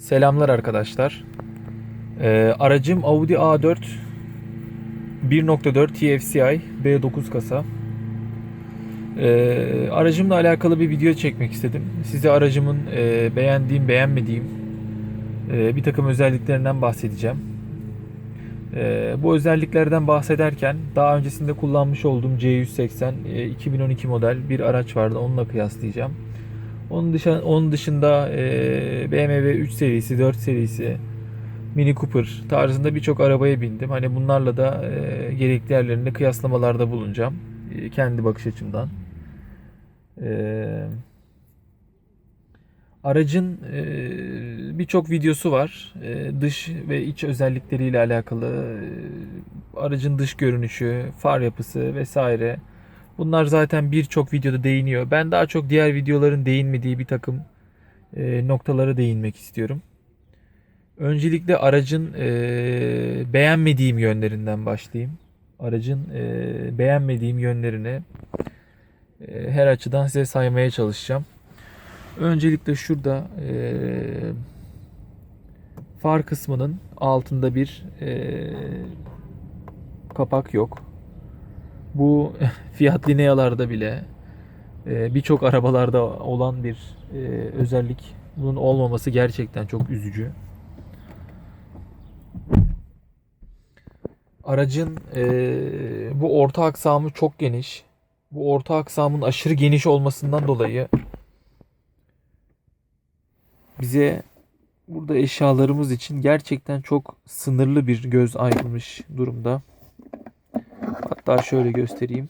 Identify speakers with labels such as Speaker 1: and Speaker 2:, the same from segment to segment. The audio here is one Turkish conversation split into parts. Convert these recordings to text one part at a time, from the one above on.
Speaker 1: Selamlar arkadaşlar. Aracım Audi A4 1.4 TFCI B9 kasa. Aracımla alakalı bir video çekmek istedim. Size aracımın beğendiğim, beğenmediğim bir takım özelliklerinden bahsedeceğim. Bu özelliklerden bahsederken daha öncesinde kullanmış olduğum C180 2012 model bir araç vardı. Onunla kıyaslayacağım. Onun dışında BMW 3 serisi, 4 serisi, Mini Cooper tarzında birçok arabaya bindim. Hani bunlarla da gerekli yerlerinde kıyaslamalarda bulunacağım. Kendi bakış açımdan. E, Aracın birçok videosu var. Dış ve iç özellikleriyle alakalı. Aracın dış görünüşü, far yapısı vesaire. Bunlar zaten birçok videoda değiniyor. Ben daha çok diğer videoların değinmediği bir takım noktalara değinmek istiyorum. Öncelikle aracın beğenmediğim yönlerinden başlayayım. Aracın beğenmediğim yönlerini her açıdan size saymaya çalışacağım. Öncelikle şurada far kısmının altında bir kapak yok. Bu Fiat Linea'larda bile birçok arabalarda olan bir özellik. Bunun olmaması gerçekten çok üzücü. Aracın bu orta aksamı çok geniş. Bu orta aksamın aşırı geniş olmasından dolayı bize burada eşyalarımız için gerçekten çok sınırlı bir göz ayrılmış durumda. Hatta şöyle göstereyim.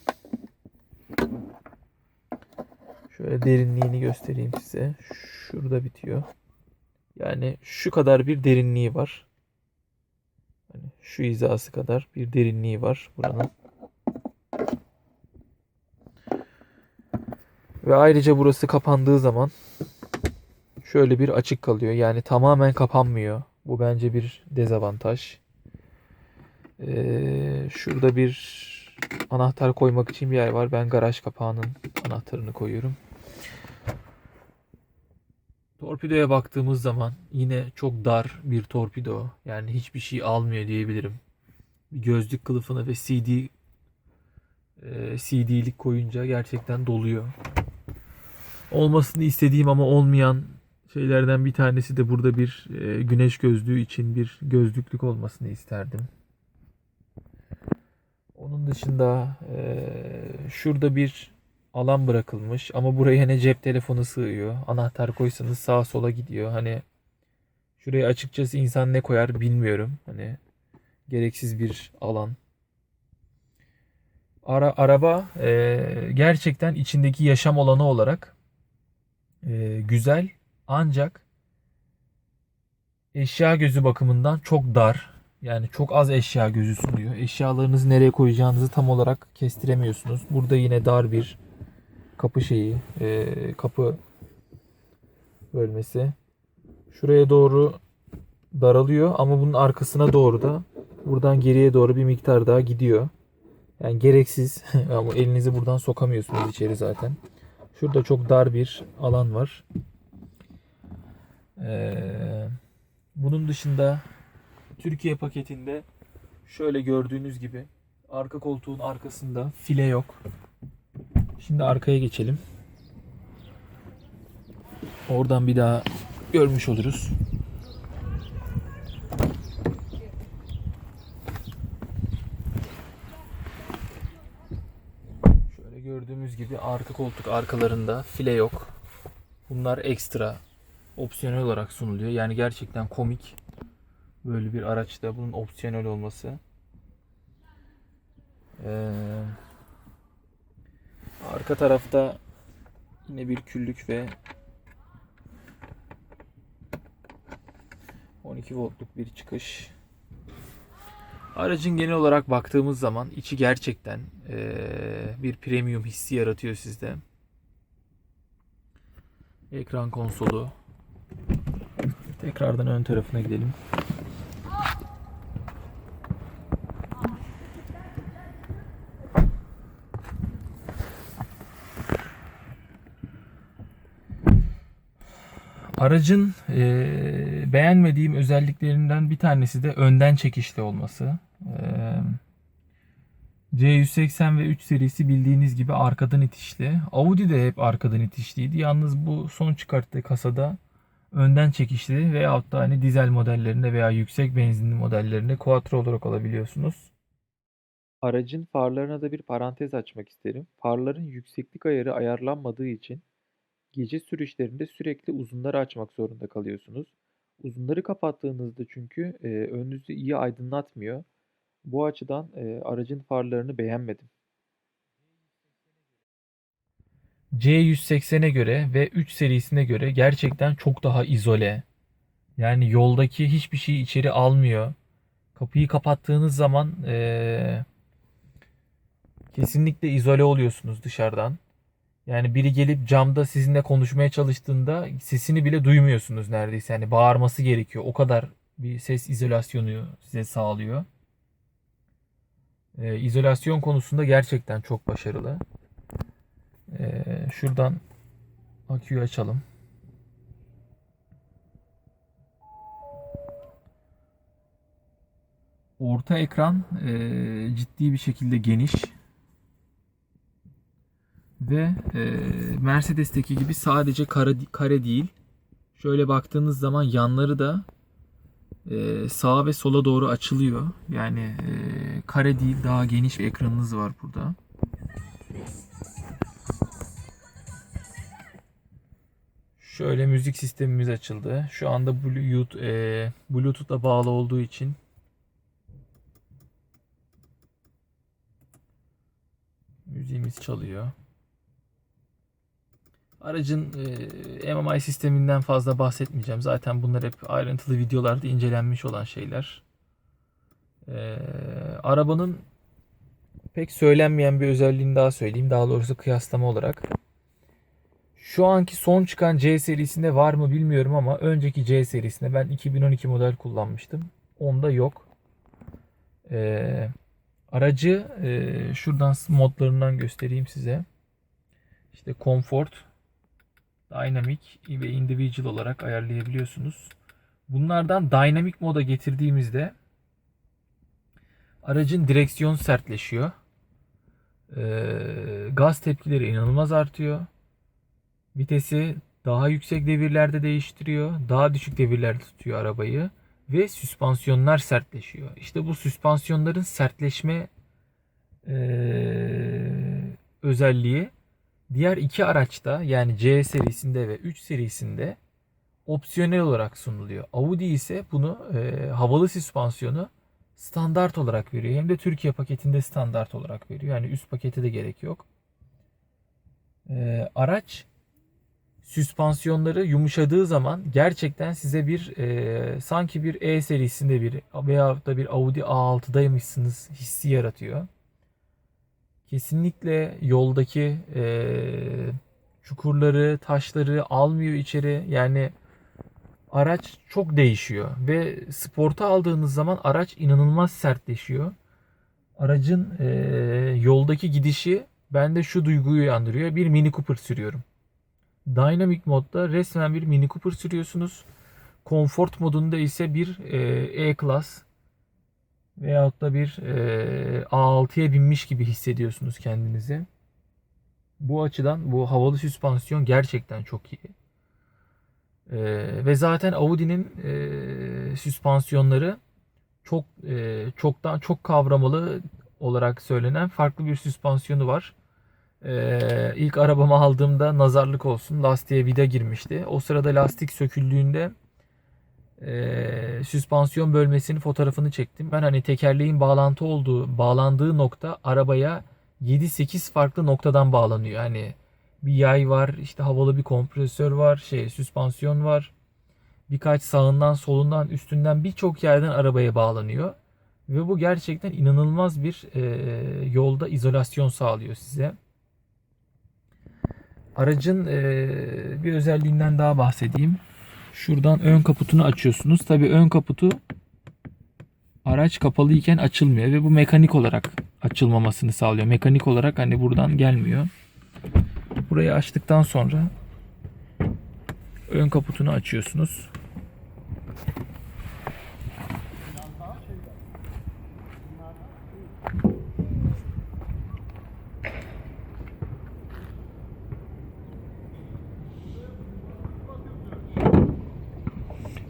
Speaker 1: Şöyle derinliğini göstereyim size. Şurada bitiyor. Yani şu kadar bir derinliği var. Hani şu hizası kadar bir derinliği var buranın. Ve ayrıca burası kapandığı zaman şöyle bir açık kalıyor. Yani tamamen kapanmıyor. Bu bence bir dezavantaj. Şurada bir anahtar koymak için bir yer var. Ben garaj kapağının anahtarını koyuyorum. Torpidoya baktığımız zaman yine çok dar bir torpido. Yani hiçbir şey almıyor diyebilirim. Bir gözlük kılıfını ve CD'lik koyunca gerçekten doluyor. Olmasını istediğim ama olmayan şeylerden bir tanesi de burada bir güneş gözlüğü için bir gözlüklük olmasını isterdim. Onun dışında şurada bir alan bırakılmış ama buraya ne cep telefonu sığıyor. Anahtar koysanız sağa sola gidiyor. Hani şuraya açıkçası insan ne koyar bilmiyorum. Hani gereksiz bir alan. Araba gerçekten içindeki yaşam alanı olarak güzel ancak eşya gözü bakımından çok dar. Yani çok az eşya gözü sunuyor. Eşyalarınızı nereye koyacağınızı tam olarak kestiremiyorsunuz. Burada yine dar bir kapı kapı bölmesi. Şuraya doğru daralıyor ama bunun arkasına doğru da buradan geriye doğru bir miktar daha gidiyor. Yani gereksiz ama elinizi buradan sokamıyorsunuz içeri zaten. Şurada çok dar bir alan var. Bunun dışında Türkiye paketinde şöyle gördüğünüz gibi arka koltuğun arkasında file yok. Şimdi arkaya geçelim. Oradan bir daha görmüş oluruz. Şöyle gördüğümüz gibi arka koltuk arkalarında file yok. Bunlar ekstra opsiyonel olarak sunuluyor. Yani gerçekten komik böyle bir araçta bunun opsiyonel olması. Arka tarafta yine bir küllük ve 12 voltluk bir çıkış. Aracın genel olarak baktığımız zaman içi gerçekten bir premium hissi yaratıyor sizde. Ekran konsolu. Tekrardan ön tarafına gidelim. Aracın beğenmediğim özelliklerinden bir tanesi de önden çekişli olması. C180 ve 3 serisi bildiğiniz gibi arkadan itişli. Audi de hep arkadan itişliydi. Yalnız bu son çıkarttığı kasada önden çekişli veyahut da hani dizel modellerinde veya yüksek benzinli modellerinde quattro olarak alabiliyorsunuz. Aracın farlarına da bir parantez açmak isterim. Farların yükseklik ayarı ayarlanmadığı için gece sürüşlerinde sürekli uzunları açmak zorunda kalıyorsunuz. Uzunları kapattığınızda çünkü önünüzü iyi aydınlatmıyor. Bu açıdan aracın farlarını beğenmedim. C180'e göre ve 3 serisine göre gerçekten çok daha izole. Yani yoldaki hiçbir şeyi içeri almıyor. Kapıyı kapattığınız zaman kesinlikle izole oluyorsunuz dışarıdan. Yani biri gelip camda sizinle konuşmaya çalıştığında sesini bile duymuyorsunuz neredeyse. Yani bağırması gerekiyor. O kadar bir ses izolasyonu size sağlıyor. İzolasyon konusunda gerçekten çok başarılı. Şuradan aküyü açalım. Orta ekran ciddi bir şekilde geniş. Ve Mercedes'teki gibi sadece kare değil. Şöyle baktığınız zaman yanları da sağa ve sola doğru açılıyor. Yani kare değil, daha geniş bir ekranınız var burada. Şöyle müzik sistemimiz açıldı. Şu anda Bluetooth'a bağlı olduğu için müziğimiz çalıyor. Aracın MMI sisteminden fazla bahsetmeyeceğim. Zaten bunlar hep ayrıntılı videolarda incelenmiş olan şeyler. Arabanın pek söylenmeyen bir özelliğini daha söyleyeyim. Daha doğrusu kıyaslama olarak. Şu anki son çıkan C serisinde var mı bilmiyorum ama önceki C serisinde ben 2012 model kullanmıştım. Onda yok. Aracı şuradan modlarından göstereyim size. İşte Comfort, Dynamic ve Individual olarak ayarlayabiliyorsunuz. Bunlardan Dynamic moda getirdiğimizde aracın direksiyon sertleşiyor. Gaz tepkileri inanılmaz artıyor. Vitesi daha yüksek devirlerde değiştiriyor. Daha düşük devirlerde tutuyor arabayı. Ve süspansiyonlar sertleşiyor. İşte bu süspansiyonların sertleşme özelliği diğer iki araçta yani C serisinde ve 3 serisinde opsiyonel olarak sunuluyor. Audi ise bunu havalı süspansiyonu standart olarak veriyor. Hem de Türkiye paketinde standart olarak veriyor. Yani üst pakete de gerek yok. Araç süspansiyonları yumuşadığı zaman gerçekten size bir sanki bir E serisinde bir veya da bir Audi A6'daymışsınız hissi yaratıyor. Kesinlikle yoldaki çukurları, taşları almıyor içeri. Yani araç çok değişiyor ve sporta aldığınız zaman araç inanılmaz sertleşiyor. Aracın yoldaki gidişi bende şu duyguyu uyandırıyor. Bir Mini Cooper sürüyorum. Dynamic modda resmen bir Mini Cooper sürüyorsunuz. Comfort modunda ise bir E-Class veyahut da bir A6'ya binmiş gibi hissediyorsunuz kendinizi. Bu açıdan bu havalı süspansiyon gerçekten çok iyi. Ve zaten Audi'nin süspansiyonları çok kavramalı olarak söylenen farklı bir süspansiyonu var. İlk arabamı aldığımda nazarlık olsun lastiğe vida girmişti. O sırada lastik söküldüğünde süspansiyon bölmesinin fotoğrafını çektim. Ben hani tekerleğin bağlandığı nokta arabaya 7-8 farklı noktadan bağlanıyor. Hani bir yay var, işte havalı bir kompresör var, süspansiyon var. Birkaç sağından, solundan, üstünden birçok yerden arabaya bağlanıyor. Ve bu gerçekten inanılmaz bir yolda izolasyon sağlıyor size. Aracın bir özelliğinden daha bahsedeyim. Şuradan ön kaputunu açıyorsunuz. Tabii ön kaputu araç kapalı iken açılmıyor ve bu mekanik olarak açılmamasını sağlıyor. Mekanik olarak hani buradan gelmiyor. Burayı açtıktan sonra Ön kaputunu açıyorsunuz.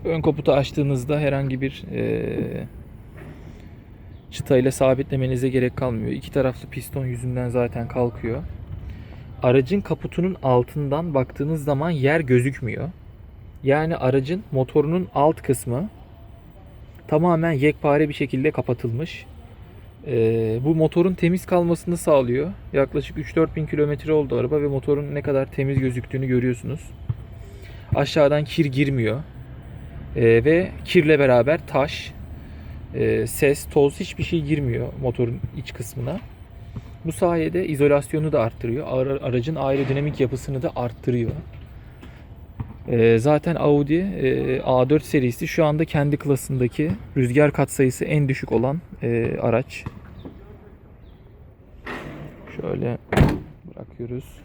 Speaker 1: Ön kaputu açtığınızda herhangi bir çıtayla sabitlemenize gerek kalmıyor. İki taraflı piston yüzünden zaten kalkıyor. Aracın kaputunun altından baktığınız zaman yer gözükmüyor. Yani aracın motorunun alt kısmı tamamen yekpare bir şekilde kapatılmış. Bu motorun temiz kalmasını sağlıyor. Yaklaşık 3-4 bin kilometre oldu araba ve motorun ne kadar temiz gözüktüğünü görüyorsunuz. Aşağıdan kir girmiyor. Ve kirle beraber taş, ses, toz hiçbir şey girmiyor motorun iç kısmına. Bu sayede izolasyonu da arttırıyor. Aracın aerodinamik yapısını da arttırıyor. Zaten Audi A4 serisi şu anda kendi klasındaki rüzgar katsayısı en düşük olan araç. Şöyle bırakıyoruz.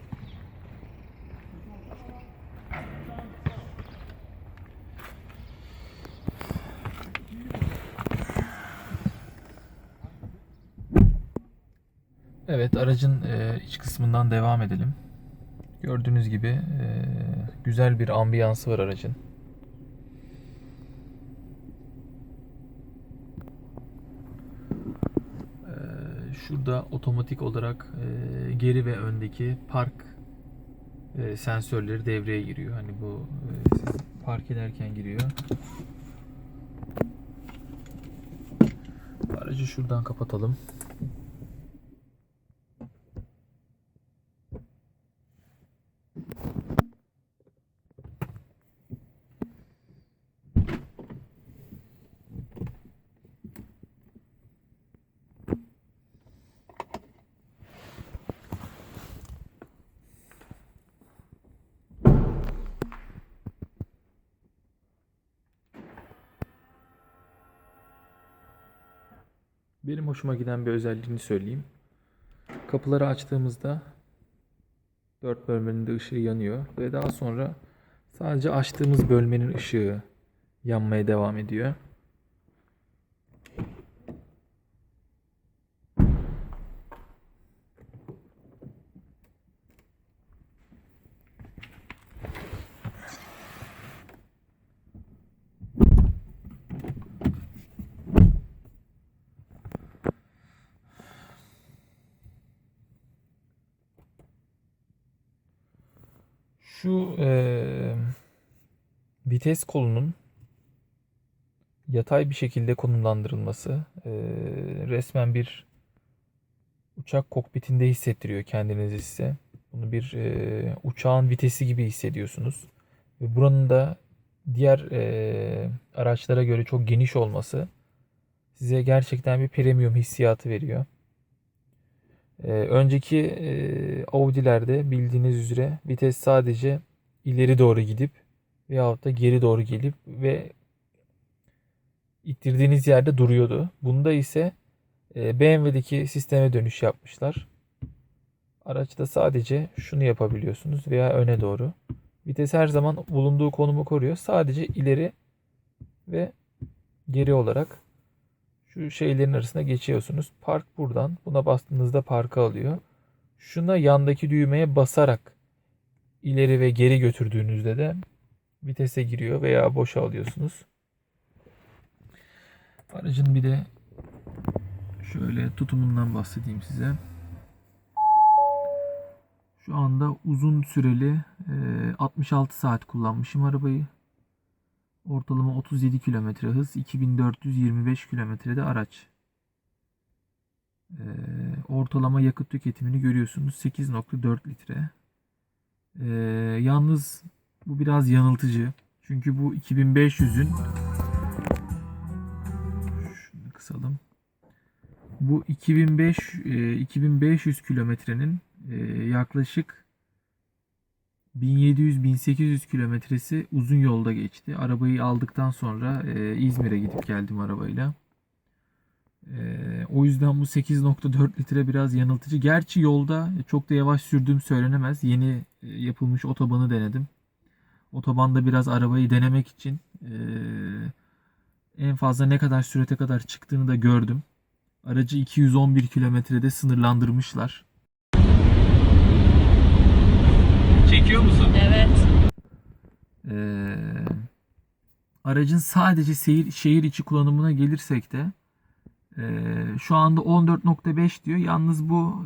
Speaker 1: Evet, aracın iç kısmından devam edelim. Gördüğünüz gibi güzel bir ambiyansı var aracın. Şurada otomatik olarak geri ve öndeki park sensörleri devreye giriyor. Hani bu siz park ederken giriyor. Aracı şuradan kapatalım. Benim hoşuma giden bir özelliğini söyleyeyim. Kapıları açtığımızda dört bölmenin de ışığı yanıyor ve daha sonra sadece açtığımız bölmenin ışığı yanmaya devam ediyor. Şu vites kolunun yatay bir şekilde konumlandırılması resmen bir uçak kokpitinde hissettiriyor kendinizi size. Bunu bir uçağın vitesi gibi hissediyorsunuz. Ve buranın da diğer araçlara göre çok geniş olması size gerçekten bir premium hissiyatı veriyor. Önceki Audi'lerde bildiğiniz üzere vites sadece ileri doğru gidip veyahut da geri doğru gelip ve ittirdiğiniz yerde duruyordu. Bunda ise BMW'deki sisteme dönüş yapmışlar. Araçta sadece şunu yapabiliyorsunuz veya öne doğru. Vites her zaman bulunduğu konumu koruyor. Sadece ileri ve geri olarak şu şeylerin arasında geçiyorsunuz. Park buradan. Buna bastığınızda parkı alıyor. Şuna yandaki düğmeye basarak ileri ve geri götürdüğünüzde de vitese giriyor veya boşa alıyorsunuz. Aracın bir de şöyle tutumundan bahsedeyim size. Şu anda uzun süreli 66 saat kullanmışım arabayı. Ortalama 37 kilometre hız, 2425 kilometrede araç. Ortalama yakıt tüketimini görüyorsunuz, 8,4 litre. Yalnız bu biraz yanıltıcı. Çünkü bu 2500'ün şunu kısalım. Bu 2500 kilometrenin yaklaşık 1700-1800 kilometresi uzun yolda geçti. Arabayı aldıktan sonra İzmir'e gidip geldim arabayla. O yüzden bu 8,4 litre biraz yanıltıcı. Gerçi yolda çok da yavaş sürdüğüm söylenemez. Yeni yapılmış otobanı denedim. Otobanda biraz arabayı denemek için en fazla ne kadar sürate kadar çıktığını da gördüm. Aracı 211 kilometrede sınırlandırmışlar. Çekiyor musun?
Speaker 2: Evet.
Speaker 1: Aracın sadece şehir içi kullanımına gelirsek de şu anda 14.5 diyor. Yalnız bu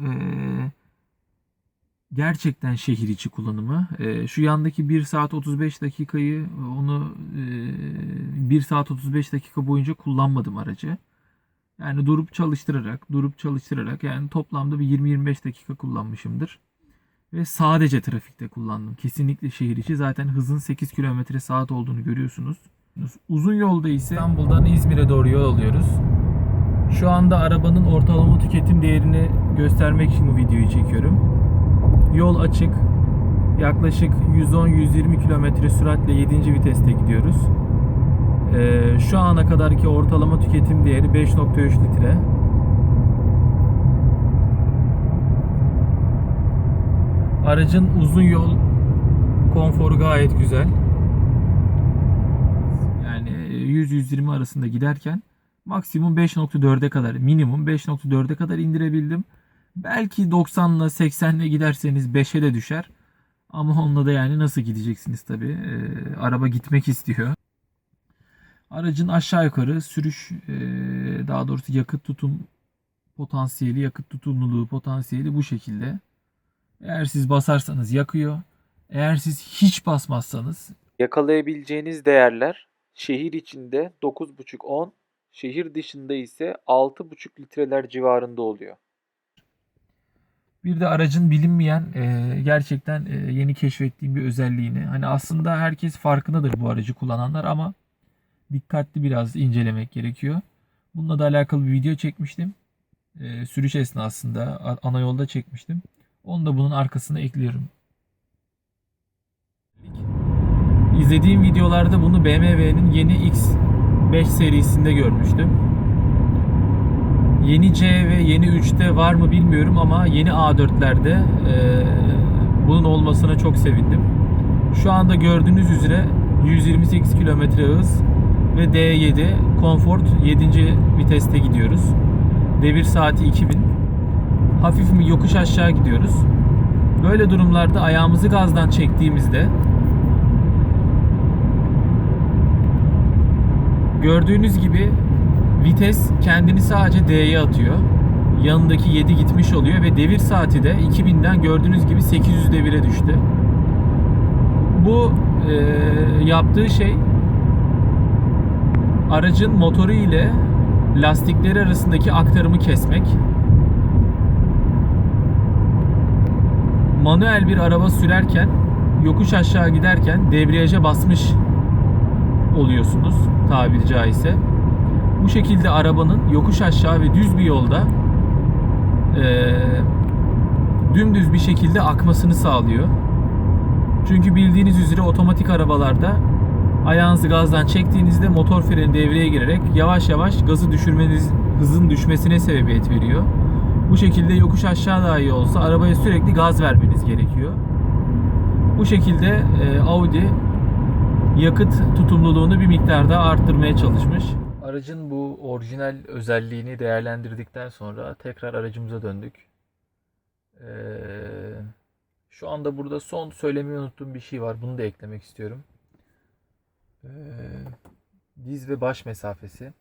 Speaker 1: gerçekten şehir içi kullanımı. Şu yandaki 1 saat 35 dakikayı onu 1 saat 35 dakika boyunca kullanmadım aracı. Yani durup çalıştırarak yani toplamda bir 20-25 dakika kullanmışımdır. Ve sadece trafikte kullandım. Kesinlikle şehir içi. Zaten hızın 8 km saat olduğunu görüyorsunuz. Uzun yolda ise İstanbul'dan İzmir'e doğru yol alıyoruz. Şu anda arabanın ortalama tüketim değerini göstermek için bu videoyu çekiyorum. Yol açık. Yaklaşık 110-120 km süratle 7. viteste gidiyoruz. Şu ana kadarki ortalama tüketim değeri 5.3 litre. Aracın uzun yol konforu gayet güzel. Yani 100-120 arasında giderken maksimum 5.4'e kadar, minimum 5.4'e kadar indirebildim. Belki 90 ile 80 ile giderseniz 5'e de düşer. Ama onunla da yani nasıl gideceksiniz tabii. Araba gitmek istiyor. Aracın aşağı yukarı sürüş, daha doğrusu yakıt tutum potansiyeli, yakıt tutumluluğu potansiyeli bu şekilde. Eğer siz basarsanız yakıyor. Eğer siz hiç basmazsanız yakalayabileceğiniz değerler şehir içinde 9,5-10, şehir dışında ise 6,5 litreler civarında oluyor. Bir de aracın bilinmeyen gerçekten yeni keşfettiğim bir özelliğini. Hani aslında herkes farkındadır bu aracı kullananlar ama dikkatli biraz incelemek gerekiyor. Bununla da alakalı bir video çekmiştim. Sürüş esnasında ana yolda çekmiştim. Onu da bunun arkasına ekliyorum. İzlediğim videolarda bunu BMW'nin yeni X5 serisinde görmüştüm. Yeni C ve yeni 3'te var mı bilmiyorum ama yeni A4'lerde bunun olmasına çok sevindim. Şu anda gördüğünüz üzere 128 km hız ve D7 Comfort 7. viteste gidiyoruz. Devir saati 2000. Hafif mi yokuş aşağı gidiyoruz. Böyle durumlarda ayağımızı gazdan çektiğimizde gördüğünüz gibi vites kendini sadece D'ye atıyor. Yanındaki 7 gitmiş oluyor ve devir saati de 2000'den gördüğünüz gibi 800 devire düştü. Bu yaptığı şey aracın motoru ile lastikleri arasındaki aktarımı kesmek. Manuel bir araba sürerken, yokuş aşağı giderken debriyaja basmış oluyorsunuz tabiri caizse. Bu şekilde arabanın yokuş aşağı ve düz bir yolda dümdüz bir şekilde akmasını sağlıyor. Çünkü bildiğiniz üzere otomatik arabalarda ayağınızı gazdan çektiğinizde motor freni devreye girerek yavaş yavaş gazı düşürmeniz, hızın düşmesine sebebiyet veriyor. Bu şekilde yokuş aşağı dahi olsa arabaya sürekli gaz vermeniz gerekiyor. Bu şekilde Audi yakıt tutumluluğunu bir miktar daha arttırmaya çalışmış. Aracın bu orijinal özelliğini değerlendirdikten sonra tekrar aracımıza döndük. Şu anda burada son söylemeyi unuttuğum bir şey var. Bunu da eklemek istiyorum. Diz ve baş mesafesi.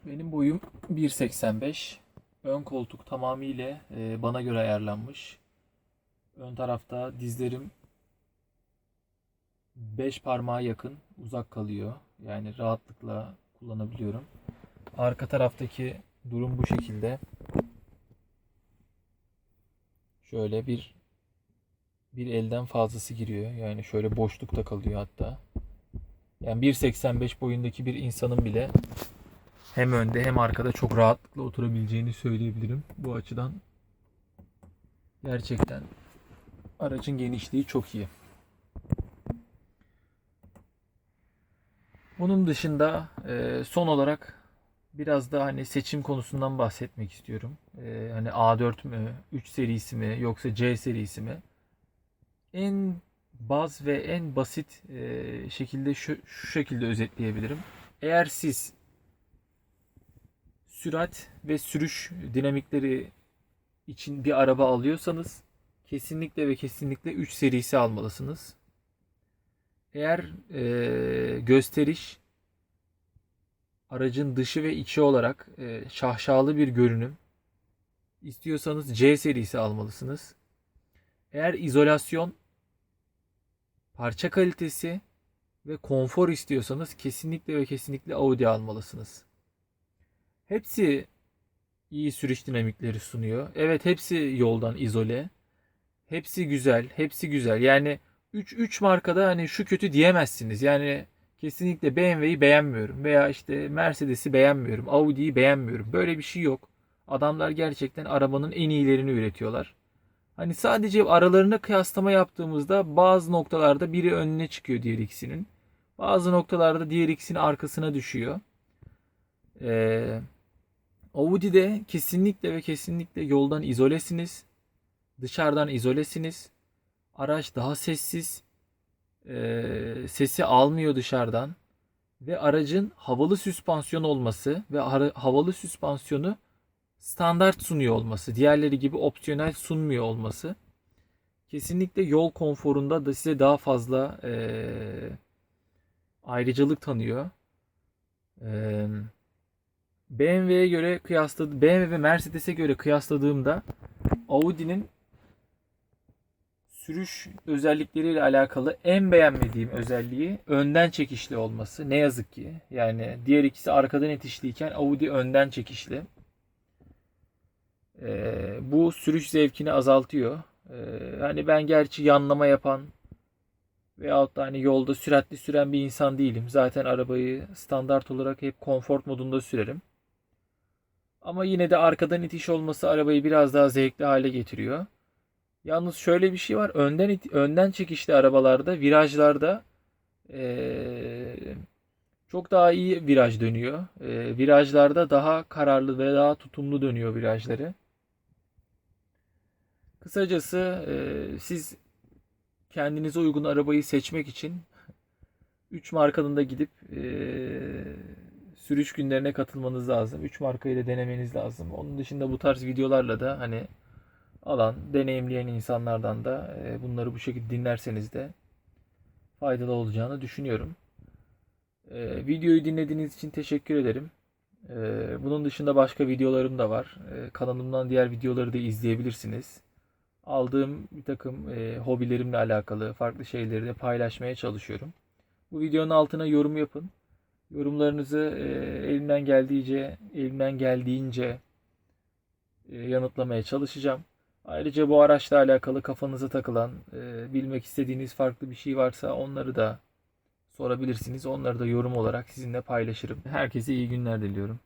Speaker 1: Benim boyum 1.85. Ön koltuk tamamıyla bana göre ayarlanmış. Ön tarafta dizlerim 5 parmağa yakın uzak kalıyor. Yani rahatlıkla kullanabiliyorum. Arka taraftaki durum bu şekilde. Şöyle bir elden fazlası giriyor. Yani şöyle boşlukta kalıyor hatta. Yani 1.85 boyundaki bir insanın bile hem önde hem arkada çok rahatlıkla oturabileceğini söyleyebilirim. Bu açıdan gerçekten aracın genişliği çok iyi. Bunun dışında son olarak biraz da hani seçim konusundan bahsetmek istiyorum. Hani A4 mü, 3 serisi mi yoksa C serisi mi? En baz ve en basit şekilde şu şekilde özetleyebilirim. Eğer siz sürat ve sürüş dinamikleri için bir araba alıyorsanız kesinlikle ve kesinlikle 3 serisi almalısınız. Eğer gösteriş, aracın dışı ve içi olarak şaşalı bir görünüm istiyorsanız C serisi almalısınız. Eğer izolasyon, parça kalitesi ve konfor istiyorsanız kesinlikle ve kesinlikle Audi almalısınız. Hepsi iyi sürüş dinamikleri sunuyor. Evet, hepsi yoldan izole. Hepsi güzel, hepsi güzel. Yani 3 markada hani şu kötü diyemezsiniz. Yani kesinlikle BMW'yi beğenmiyorum veya işte Mercedes'i beğenmiyorum, Audi'yi beğenmiyorum. Böyle bir şey yok. Adamlar gerçekten arabanın en iyilerini üretiyorlar. Hani sadece aralarına kıyaslama yaptığımızda bazı noktalarda biri önüne çıkıyor diğer ikisinin. Bazı noktalarda diğer ikisinin arkasına düşüyor. Audi'de kesinlikle ve kesinlikle yoldan izolesiniz. Dışarıdan izolesiniz. Araç daha sessiz. Sesi almıyor dışarıdan. Ve aracın havalı süspansiyon olması ve havalı süspansiyonu standart sunuyor olması. Diğerleri gibi opsiyonel sunmuyor olması. Kesinlikle yol konforunda da size daha fazla ayrıcalık tanıyor. BMW'ye göre BMW ve Mercedes'e göre kıyasladığımda Audi'nin sürüş özellikleriyle alakalı en beğenmediğim özelliği önden çekişli olması. Ne yazık ki. Yani diğer ikisi arkadan itişliyken Audi önden çekişli. Bu sürüş zevkini azaltıyor. Hani ben gerçi yanlama yapan veyahut da hani yolda süratli süren bir insan değilim. Zaten arabayı standart olarak hep konfor modunda sürerim. Ama yine de arkadan itiş olması arabayı biraz daha zevkli hale getiriyor. Yalnız şöyle bir şey var. Önden çekişli arabalarda, virajlarda çok daha iyi viraj dönüyor. Virajlarda daha kararlı ve daha tutumlu dönüyor virajları. Kısacası siz kendinize uygun arabayı seçmek için 3 markanın da gidip sürüş günlerine katılmanız lazım. 3 markayı da denemeniz lazım. Onun dışında bu tarz videolarla da hani alan, deneyimleyen insanlardan da bunları bu şekilde dinlerseniz de faydalı olacağını düşünüyorum. Videoyu dinlediğiniz için teşekkür ederim. Bunun dışında başka videolarım da var. Kanalımdan diğer videoları da izleyebilirsiniz. Aldığım bir takım hobilerimle alakalı farklı şeyleri de paylaşmaya çalışıyorum. Bu videonun altına yorum yapın. Yorumlarınızı elimden geldiğince yanıtlamaya çalışacağım. Ayrıca bu araçla alakalı kafanıza takılan, bilmek istediğiniz farklı bir şey varsa onları da sorabilirsiniz. Onları da yorum olarak sizinle paylaşırım. Herkese iyi günler diliyorum.